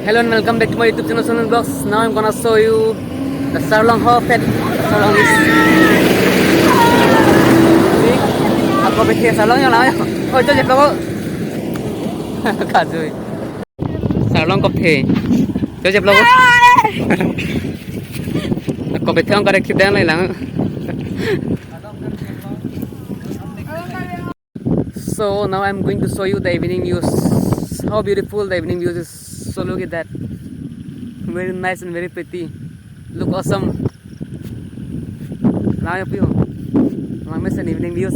Hello and welcome back to my YouTube channel Sunil Vlogs. Now I'm gonna show you the Sarlong Hop at Sarlong is. Ako pikir Sarlong yang lain. Oh, itu jeplo. Kacui. Sarlong kopi. Itu jeplo. Ako pikir orang korek kita yang lain. So now I'm going to show you the evening views. How beautiful the evening views is. So look at that. Very nice and very pretty. Look awesome. Now you feel. Now I'm missing evening views.